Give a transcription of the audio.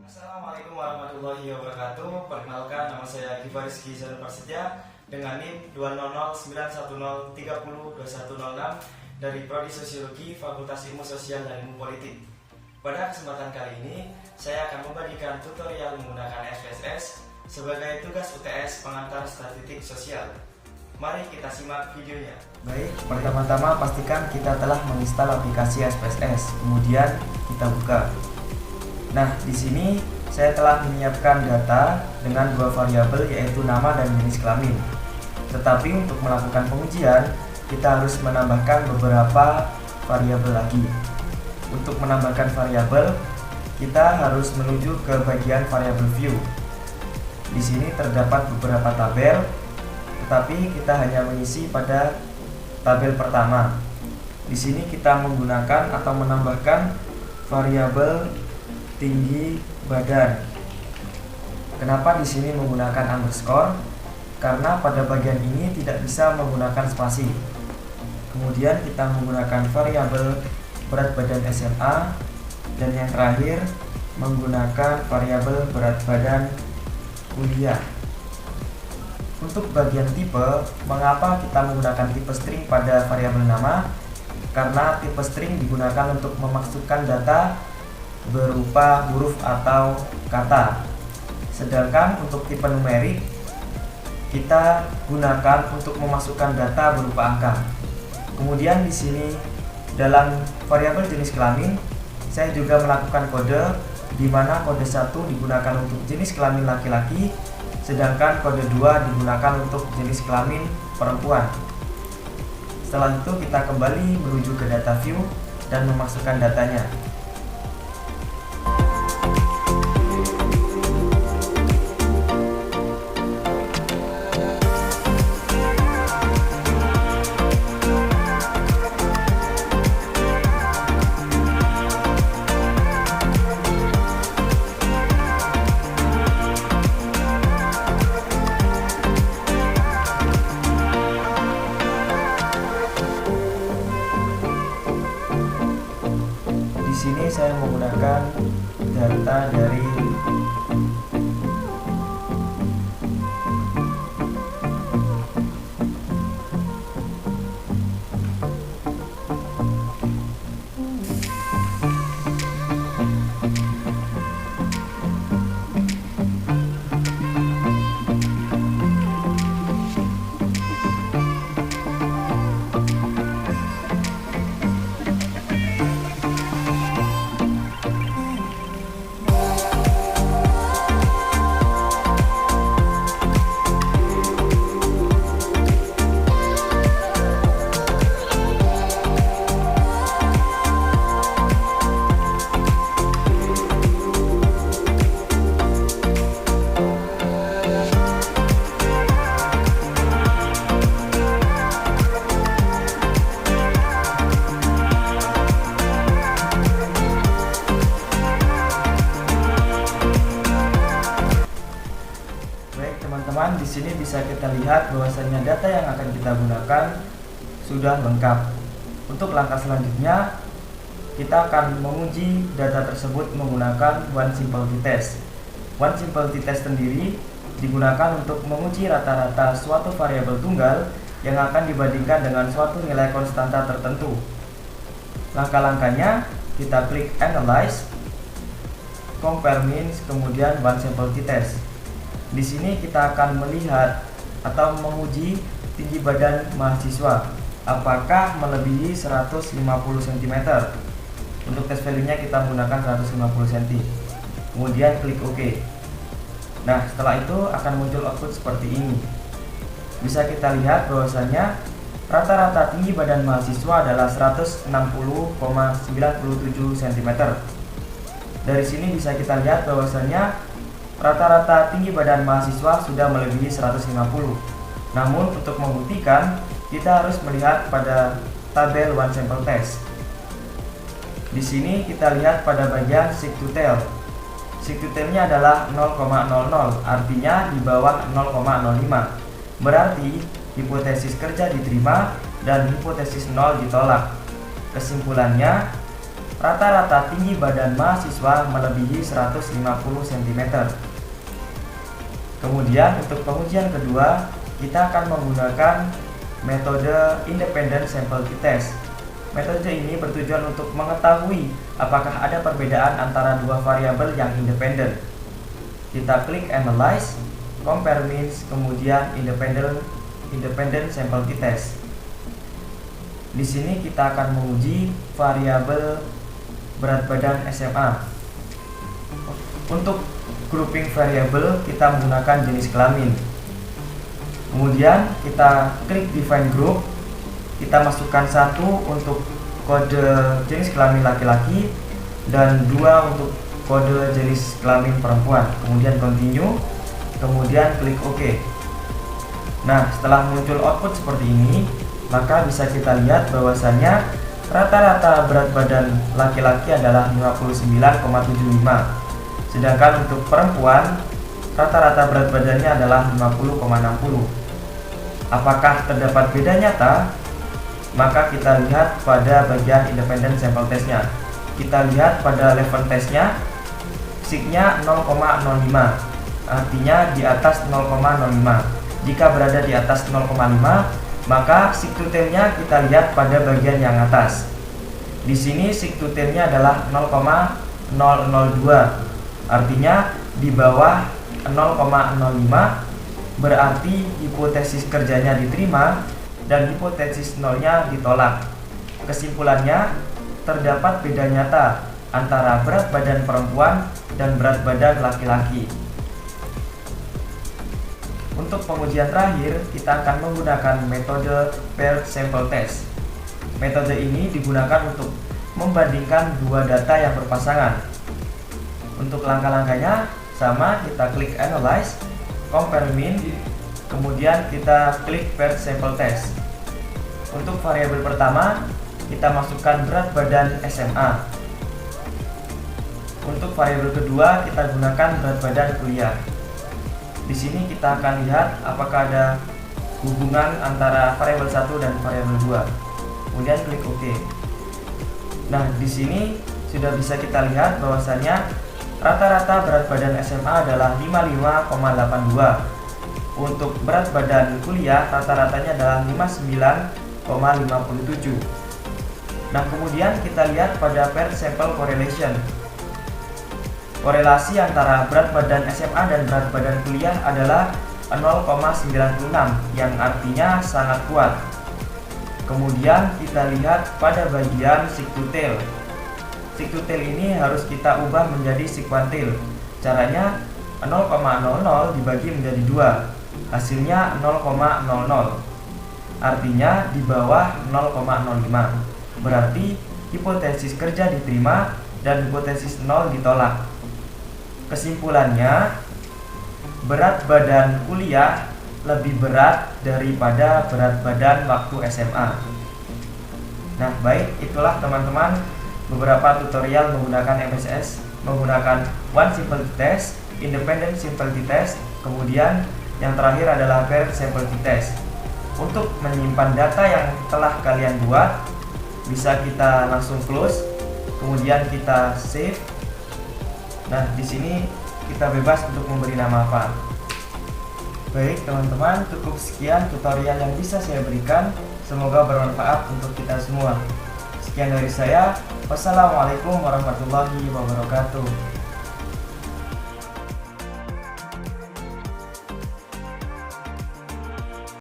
Assalamualaikum warahmatullahi wabarakatuh. Perkenalkan, nama saya Giva Rizky Zanur Prasetya dengan NIM 2009103021006 dari Prodi Sosiologi Fakultas Ilmu Sosial dan Ilmu Politik. Pada kesempatan kali ini, saya akan membagikan tutorial menggunakan SPSS sebagai tugas UTS pengantar statistik sosial. Mari kita simak videonya. Baik, pertama-tama pastikan kita telah menginstal aplikasi SPSS, kemudian kita buka. Nah, di sini saya telah menyiapkan data dengan dua variabel, yaitu nama dan jenis kelamin. Tetapi untuk melakukan pengujian, kita harus menambahkan beberapa variabel lagi. Untuk menambahkan variabel, kita harus menuju ke bagian variabel view. Di sini terdapat beberapa tabel, tetapi kita hanya mengisi pada tabel pertama. Di sini kita menggunakan atau menambahkan variabel tinggi badan. Kenapa di sini menggunakan underscore? Karena pada bagian ini tidak bisa menggunakan spasi. Kemudian kita menggunakan variabel berat badan SMA, dan yang terakhir menggunakan variabel berat badan kuliah. Untuk bagian tipe, mengapa kita menggunakan tipe string pada variabel nama? Karena tipe string digunakan untuk memasukkan data berupa huruf atau kata. Sedangkan untuk tipe numerik, kita gunakan untuk memasukkan data berupa angka. Kemudian di sini dalam variabel jenis kelamin, saya juga melakukan kode di mana kode 1 digunakan untuk jenis kelamin laki-laki, sedangkan kode 2 digunakan untuk jenis kelamin perempuan. Setelah itu kita kembali menuju ke data view dan memasukkan datanya. Di sini saya menggunakan data dari teman-teman. Di sini bisa kita lihat bahwasanya data yang akan kita gunakan sudah lengkap. Untuk langkah selanjutnya, kita akan menguji data tersebut menggunakan one simplicity test. One simplicity test sendiri digunakan untuk menguji rata-rata suatu variabel tunggal yang akan dibandingkan dengan suatu nilai konstanta tertentu. Langkah-langkahnya, kita klik analyze, compare means, kemudian one simplicity test. Di sini kita akan melihat atau menguji tinggi badan mahasiswa apakah melebihi 150 cm. Untuk tes value-nya kita menggunakan 150 cm. Kemudian klik OK. Nah, setelah itu akan muncul output seperti ini. Bisa kita lihat bahwasanya rata-rata tinggi badan mahasiswa adalah 160,97 cm. Dari sini bisa kita lihat bahwasanya rata-rata tinggi badan mahasiswa sudah melebihi 150. Namun untuk membuktikan, kita harus melihat pada tabel one sample test. Di sini kita lihat pada bagian seek to tell. Seek to tell-nya adalah 0,00, artinya di bawah 0,05. Berarti hipotesis kerja diterima dan hipotesis 0 ditolak. Kesimpulannya, rata-rata tinggi badan mahasiswa melebihi 150 cm. Kemudian untuk pengujian kedua, kita akan menggunakan metode independent sample t-test. Metode ini bertujuan untuk mengetahui apakah ada perbedaan antara dua variabel yang independen. Kita klik analyze, compare means, kemudian independent sample t-test. Di sini kita akan menguji variabel berat badan SMA. Untuk grouping variabel kita menggunakan jenis kelamin. Kemudian kita klik define group. Kita masukkan 1 untuk kode jenis kelamin laki-laki dan 2 untuk kode jenis kelamin perempuan. Kemudian continue, kemudian klik OK. Nah, setelah muncul output seperti ini, maka bisa kita lihat bahwasannya rata-rata berat badan laki-laki adalah 59,75, sedangkan untuk perempuan rata-rata berat badannya adalah 50,60. Apakah terdapat beda nyata? Maka kita lihat pada bagian independent sample testnya. Kita lihat pada level testnya, sig-nya 0,05, artinya di atas 0,05. Jika berada di atas 0,5, maka sig to tail-nya kita lihat pada bagian yang atas. Di sini sig to tail-nya adalah 0,002, artinya di bawah 0,05, berarti hipotesis kerjanya diterima dan hipotesis nolnya ditolak. Kesimpulannya, terdapat beda nyata antara berat badan perempuan dan berat badan laki-laki. Untuk pengujian terakhir, kita akan menggunakan metode paired sample test. Metode ini digunakan untuk membandingkan dua data yang berpasangan. Untuk langkah-langkahnya sama, kita klik analyze, compare mean, kemudian kita klik paired sample test. Untuk variabel pertama, kita masukkan berat badan SMA. Untuk variabel kedua, kita gunakan berat badan kuliah. Di sini kita akan lihat apakah ada hubungan antara variabel 1 dan variabel 2. Kemudian klik OK. Nah, di sini sudah bisa kita lihat bahwasannya rata-rata berat badan SMA adalah 55,82. Untuk berat badan kuliah rata-ratanya adalah 59,57. Nah, kemudian kita lihat pada paired sample correlation. Korelasi antara berat badan SMA dan berat badan kuliah adalah 0,96, yang artinya sangat kuat. Kemudian kita lihat pada bagian sig to tail. Sig to tail ini harus kita ubah menjadi sig quantile. Caranya 0,00 dibagi menjadi 2, hasilnya 0,00, artinya di bawah 0,05. Berarti hipotesis kerja diterima dan hipotesis nol ditolak. Kesimpulannya, berat badan kuliah lebih berat daripada berat badan waktu SMA. Nah, baik, itulah teman-teman beberapa tutorial menggunakan MSS, menggunakan one simple t-test, independent simple t-test, kemudian yang terakhir adalah paired sample t-test. Untuk menyimpan data yang telah kalian buat, bisa kita langsung close, kemudian kita save. Nah, di sini kita bebas untuk memberi nama apa. Baik teman-teman, cukup sekian tutorial yang bisa saya berikan. Semoga bermanfaat untuk kita semua. Sekian dari saya. Wassalamualaikum warahmatullahi wabarakatuh.